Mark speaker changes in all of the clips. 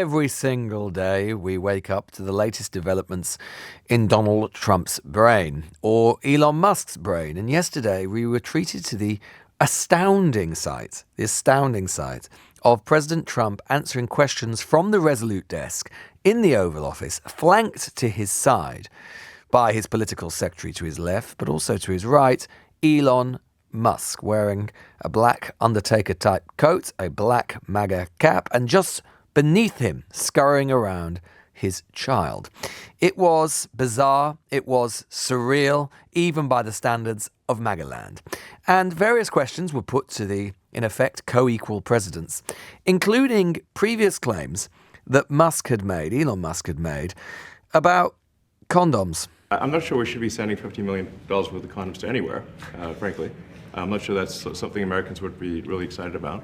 Speaker 1: Every single day we wake up to the latest developments in Donald Trump's brain, or Elon Musk's brain. And yesterday we were treated to the astounding sight of President Trump answering questions from the Resolute Desk in the Oval Office, flanked to his side by his political secretary to his left, but also to his right, Elon Musk, wearing a black Undertaker-type coat, a black MAGA cap, and just beneath him, scurrying around, his child. It was bizarre, it was surreal, even by the standards of MAGAland. And various questions were put to the, in effect, co-equal presidents, including previous claims that Elon Musk had made, about condoms.
Speaker 2: I'm not sure we should be sending $50 million worth of condoms to anywhere, frankly. I'm not sure that's something Americans would be really excited about.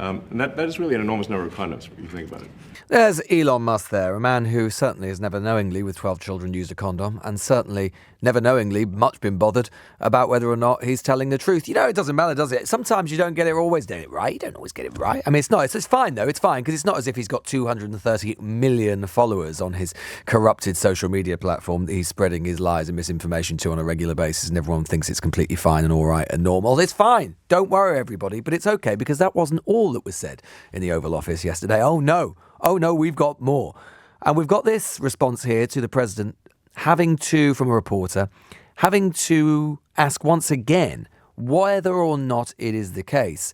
Speaker 2: And that is really an enormous number of condoms, when you think about it.
Speaker 1: There's Elon Musk there, a man who certainly has never knowingly, with 12 children, used a condom, and certainly never knowingly much been bothered about whether or not he's telling the truth. You know, it doesn't matter, does it? Sometimes you don't get it always get it right. You don't always get it right. I mean, it's fine, though. It's fine, because it's not as if he's got 230 million followers on his corrupted social media platform that he's spreading his lies and misinformation to on a regular basis, and everyone thinks it's completely fine and all right and normal. It's fine. Don't worry, everybody. But it's okay, because that wasn't all that was said in the Oval Office yesterday. Oh, no, we've got more. And we've got this response here to the president from a reporter, having to ask once again whether or not it is the case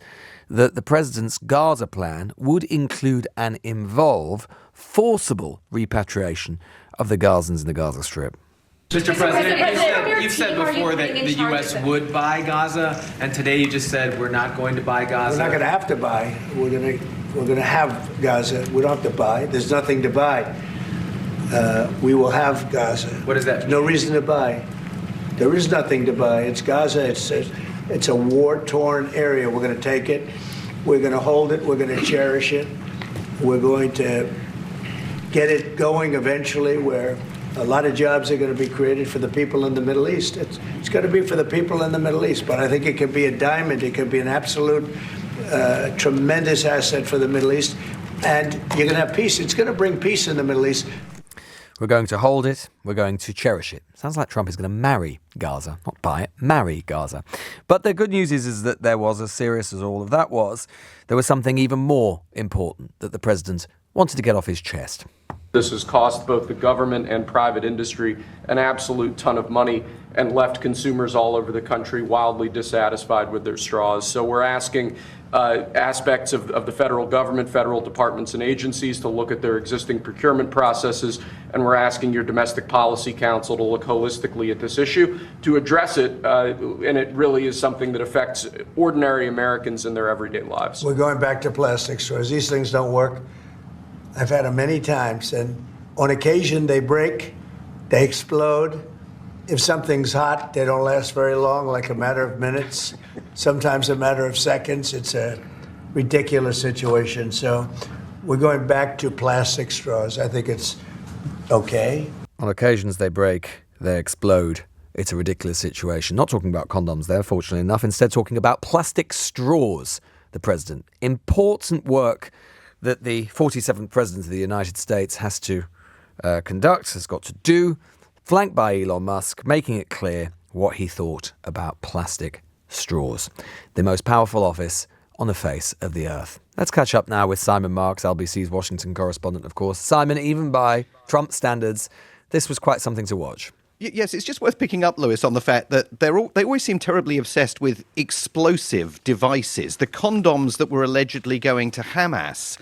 Speaker 1: that the president's Gaza plan would include and involve forcible repatriation of the Gazans in the Gaza Strip.
Speaker 3: Mr. President, you've said before that the U.S. would buy Gaza, and today you just said we're not going to buy Gaza.
Speaker 4: We're not going to have to buy. We're going to have Gaza. We don't have to buy. There's nothing to buy. We will have Gaza.
Speaker 3: What does that mean?
Speaker 4: No reason to buy. There is nothing to buy. It's Gaza. It's a war-torn area. We're going to take it. We're going to hold it. We're going to cherish it. We're going to get it going eventually, where a lot of jobs are going to be created for the people in the Middle East. It's going to be for the people in the Middle East, but I think it could be a diamond. It could be an absolute tremendous asset for the Middle East, and you're going to have peace. It's going to bring peace in the Middle East.
Speaker 1: We're going to hold it. We're going to cherish it. Sounds like Trump is going to marry Gaza, not buy it, marry Gaza. But the good news is that there was, as serious as all of that was, there was something even more important that the president wanted to get off his chest.
Speaker 5: This has cost both the government and private industry an absolute ton of money and left consumers all over the country wildly dissatisfied with their straws. So we're asking aspects of the federal government, federal departments and agencies to look at their existing procurement processes, and we're asking your Domestic Policy Council to look holistically at this issue to address it, and it really is something that affects ordinary Americans in their everyday lives.
Speaker 4: We're going back to plastic straws. These things don't work. I've had them many times, and on occasion they break, they explode. If something's hot, they don't last very long, like a matter of minutes, sometimes a matter of seconds. It's a ridiculous situation. So we're going back to plastic straws. I think it's okay.
Speaker 1: On occasions they break, they explode. It's a ridiculous situation. Not talking about condoms there, fortunately enough. Instead talking about plastic straws, the president. Important work that the 47th President of the United States has to conduct, has got to do, flanked by Elon Musk, making it clear what he thought about plastic straws. The most powerful office on the face of the earth. Let's catch up now with Simon Marks, LBC's Washington correspondent, of course. Simon, even by Trump standards, this was quite something to watch.
Speaker 6: Yes, it's just worth picking up, Lewis, on the fact that they always seem terribly obsessed with explosive devices. The condoms that were allegedly going to Hamas,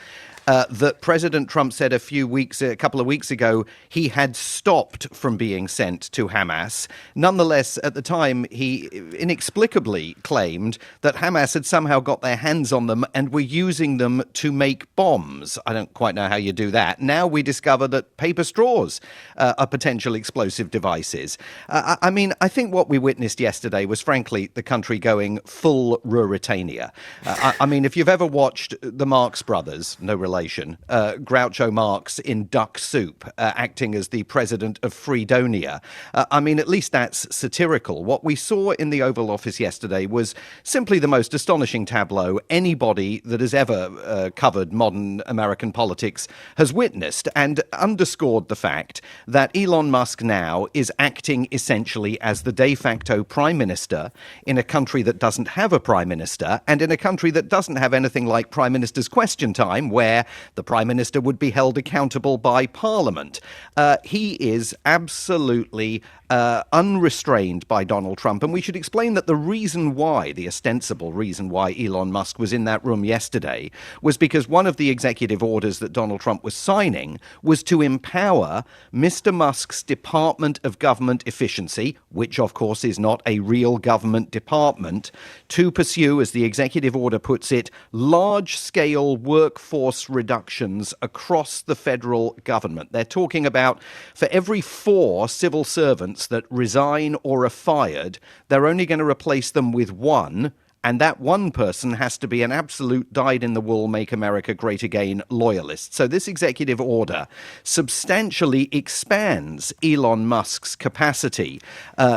Speaker 6: that President Trump said a couple of weeks ago he had stopped from being sent to Hamas. Nonetheless, at the time, he inexplicably claimed that Hamas had somehow got their hands on them and were using them to make bombs. I don't quite know how you do that. Now we discover that paper straws are potential explosive devices. I think what we witnessed yesterday was, frankly, the country going full Ruritania. If you've ever watched the Marx Brothers, no relation installation, Groucho Marx in duck soup, acting as the president of Freedonia. I mean, at least that's satirical. What we saw in the Oval Office yesterday was simply the most astonishing tableau anybody that has ever covered modern American politics has witnessed, and underscored the fact that Elon Musk now is acting essentially as the de facto prime minister in a country that doesn't have a prime minister, and in a country that doesn't have anything like Prime Minister's Question Time, where the Prime Minister would be held accountable by Parliament. He is absolutely unrestrained by Donald Trump. And we should explain that the reason why, the ostensible reason why Elon Musk was in that room yesterday, was because one of the executive orders that Donald Trump was signing was to empower Mr. Musk's Department of Government Efficiency, which of course is not a real government department, to pursue, as the executive order puts it, large-scale workforce reductions across the federal government. They're talking about, for every 4 civil servants that resign or are fired, they're only going to replace them with 1. And that one person has to be an absolute dyed-in-the-wool Make America Great Again loyalist. So this executive order substantially expands Elon Musk's capacity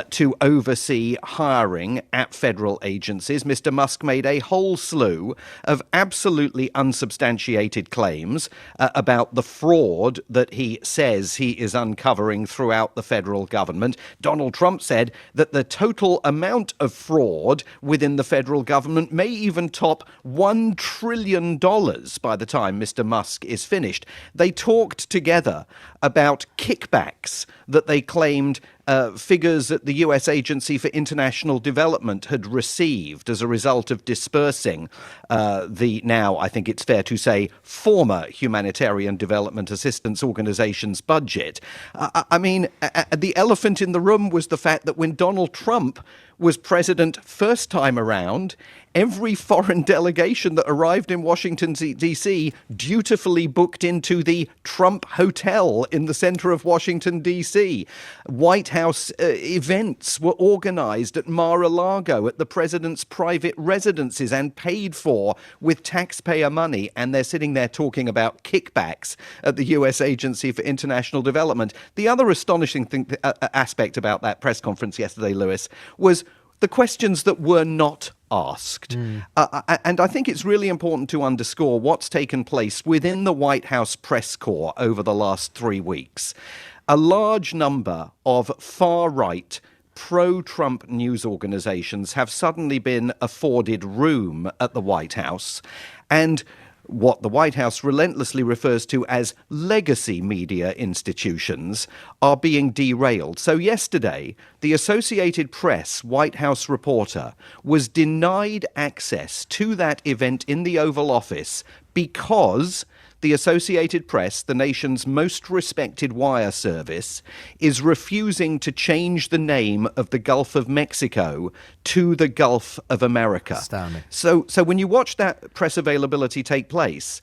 Speaker 6: to oversee hiring at federal agencies. Mr. Musk made a whole slew of absolutely unsubstantiated claims about the fraud that he says he is uncovering throughout the federal government. Donald Trump said that the total amount of fraud within the federal government may even top $1 trillion by the time Mr. Musk is finished. They talked together about kickbacks that they claimed figures that the U.S. Agency for International Development had received as a result of dispersing the now, I think it's fair to say, former humanitarian development assistance organization's budget. I mean, the elephant in the room was the fact that when Donald Trump was president first time around, every foreign delegation that arrived in Washington, D.C. dutifully booked into the Trump Hotel in the center of Washington, D.C. White House events were organized at Mar-a-Lago, at the president's private residences, and paid for with taxpayer money. And they're sitting there talking about kickbacks at the U.S. Agency for International Development. The other astonishing aspect about that press conference yesterday, Lewis, was the questions that were not asked. And I think it's really important to underscore what's taken place within the White House press corps over the last 3 weeks. A large number of far-right pro-Trump news organizations have suddenly been afforded room at the White House, and what the White House relentlessly refers to as legacy media institutions are being derailed. So yesterday, the Associated Press White House reporter was denied access to that event in the Oval Office because the Associated Press, the nation's most respected wire service, is refusing to change the name of the Gulf of Mexico to the Gulf of America.
Speaker 1: Astounding.
Speaker 6: So when you watch that press availability take place,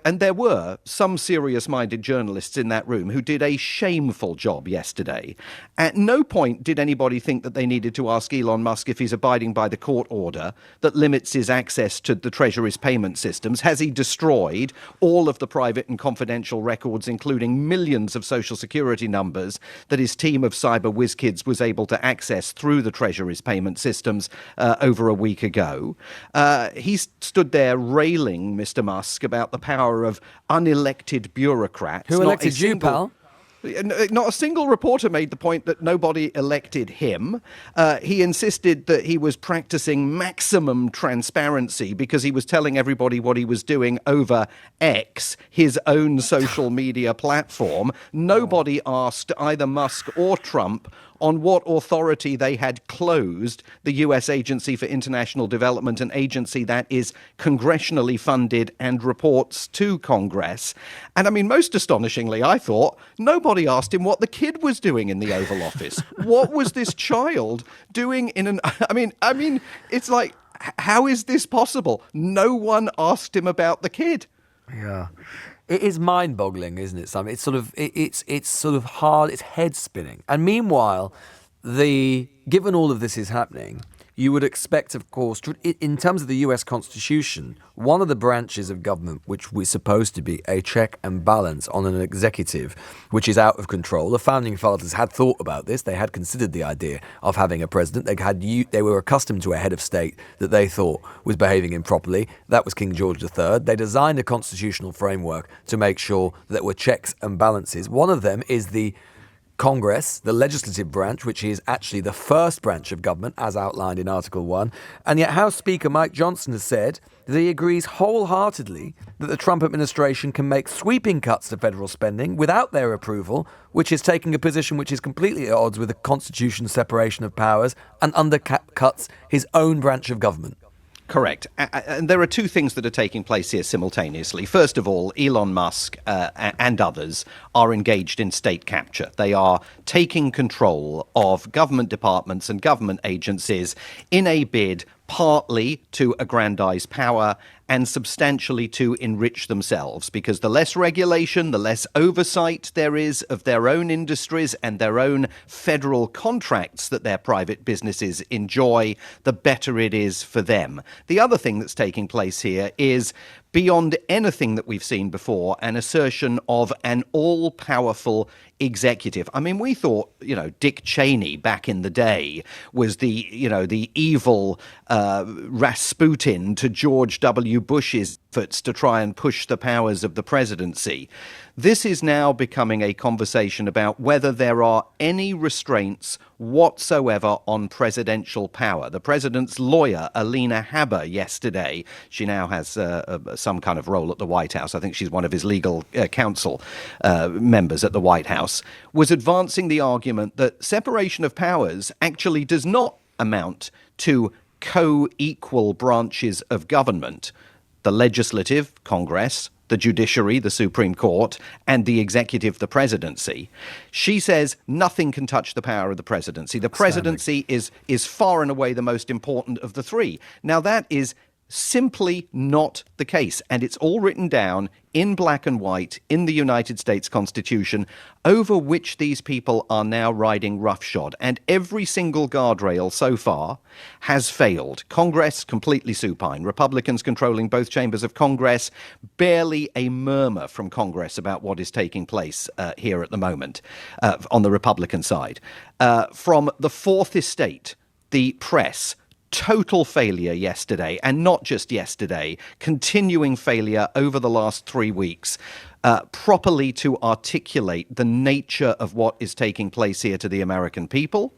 Speaker 6: and there were some serious-minded journalists in that room who did a shameful job yesterday. At no point did anybody think that they needed to ask Elon Musk if he's abiding by the court order that limits his access to the Treasury's payment systems. Has he destroyed all of the private and confidential records, including millions of Social Security numbers that his team of cyber whiz kids was able to access through the Treasury's payment systems over a week ago? He stood there railing Mr. Musk about the power of unelected bureaucrats.
Speaker 1: Who elected you, pal?
Speaker 6: Not a single reporter made the point that nobody elected him. He insisted that he was practicing maximum transparency because he was telling everybody what he was doing over X, his own social media platform. Nobody asked either Musk or Trump on what authority they had closed the U.S. Agency for International Development, an agency that is congressionally funded and reports to Congress. And I mean, most astonishingly, I thought, nobody asked him what the kid was doing in the Oval Office. What was this child doing in an... I mean, it's like, how is this possible? No one asked him about the kid.
Speaker 1: Yeah. It is mind-boggling, isn't it, Sam? It's sort of it's sort of hard. It's head-spinning. And meanwhile, given all of this is happening, you would expect, of course, in terms of the US Constitution, one of the branches of government which was supposed to be a check and balance on an executive which is out of control. The founding fathers had thought about this. They had considered the idea of having a president. They were accustomed to a head of state that they thought was behaving improperly. That was King George III. They designed a constitutional framework to make sure that there were checks and balances. One of them is the Congress, the legislative branch, which is actually the first branch of government, as outlined in Article 1. And yet House Speaker Mike Johnson has said that he agrees wholeheartedly that the Trump administration can make sweeping cuts to federal spending without their approval, which is taking a position which is completely at odds with the Constitution's separation of powers and undercuts his own branch of government.
Speaker 6: Correct. And there are two things that are taking place here simultaneously. First of all, Elon Musk and others are engaged in state capture. They are taking control of government departments and government agencies in a bid partly to aggrandize power and substantially to enrich themselves, because the less regulation, the less oversight there is of their own industries and their own federal contracts that their private businesses enjoy, the better it is for them. The other thing that's taking place here is, beyond anything that we've seen before, an assertion of an all-powerful executive. I mean, we thought, Dick Cheney back in the day was the evil Rasputin to George W. Bush's efforts to try and push the powers of the presidency. This is now becoming a conversation about whether there are any restraints whatsoever on presidential power. The president's lawyer, Alina Habba, yesterday, she now has some kind of role at the White House. I think she's one of his legal counsel members at the White House, was advancing the argument that separation of powers actually does not amount to co-equal branches of government. The legislative, Congress, the judiciary, the Supreme Court, and the executive, the presidency. She says nothing can touch the power of the presidency. The presidency is far and away the most important of the three. Now, that is simply not the case, and it's all written down in black and white in the United States Constitution, over which these people are now riding roughshod. And every single guardrail so far has failed. Congress completely supine. Republicans controlling both chambers of Congress. Barely a murmur from Congress about what is taking place here at the moment on the Republican side. From the Fourth Estate, the press, total failure yesterday, and not just yesterday, continuing failure over the last 3 weeks, properly to articulate the nature of what is taking place here to the American people.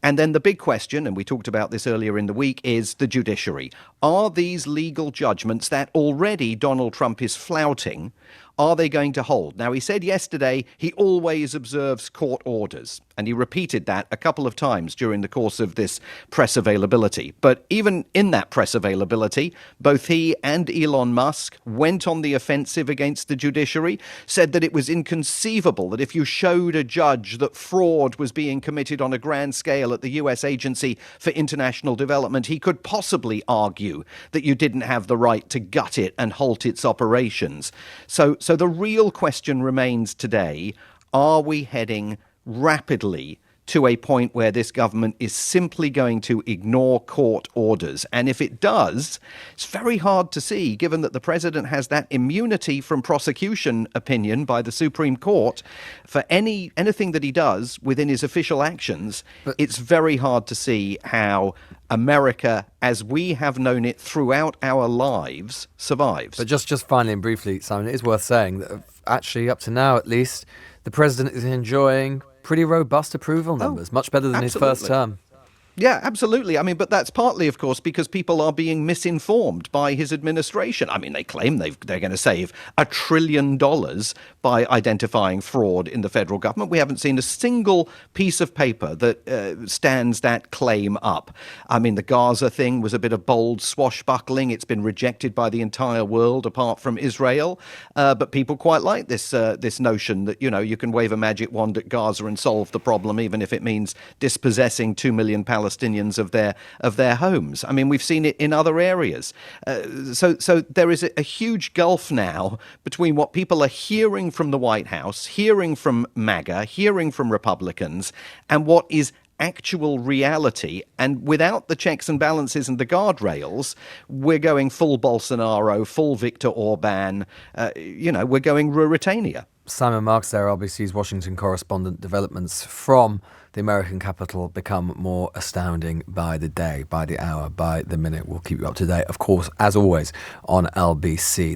Speaker 6: And then the big question, and we talked about this earlier in the week, is the judiciary. Are these legal judgments that already Donald Trump is flouting, are they going to hold? Now, he said yesterday he always observes court orders, and he repeated that a couple of times during the course of this press availability. But even in that press availability, both he and Elon Musk went on the offensive against the judiciary, said that it was inconceivable that if you showed a judge that fraud was being committed on a grand scale at the US Agency for International Development, he could possibly argue that you didn't have the right to gut it and halt its operations. So the real question remains today, are we heading rapidly to a point where this government is simply going to ignore court orders? And if it does, it's very hard to see, given that the president has that immunity from prosecution opinion by the Supreme Court for anything that he does within his official actions. But it's very hard to see how America, as we have known it throughout our lives, survives.
Speaker 1: But just finally and briefly, Simon, it is worth saying that actually, up to now at least, the president is enjoying pretty robust approval numbers, much better than his first term.
Speaker 6: Yeah, absolutely. I mean, but that's partly, of course, because people are being misinformed by his administration. I mean, they claim they're going to save $1 trillion by identifying fraud in the federal government. We haven't seen a single piece of paper that stands that claim up. I mean, the Gaza thing was a bit of bold swashbuckling. It's been rejected by the entire world apart from Israel. But people quite like this notion that, you can wave a magic wand at Gaza and solve the problem, even if it means dispossessing 2 million Palestinians of their homes. I mean, we've seen it in other areas. So there is a huge gulf now between what people are hearing from the White House, hearing from MAGA, hearing from Republicans, and what is actual reality, and without the checks and balances and the guardrails, we're going full Bolsonaro, full Viktor Orban, we're going Ruritania.
Speaker 1: Simon Marks there, LBC's Washington correspondent. Developments from the American capital become more astounding by the day, by the hour, by the minute. We'll keep you up to date, of course, as always, on LBC.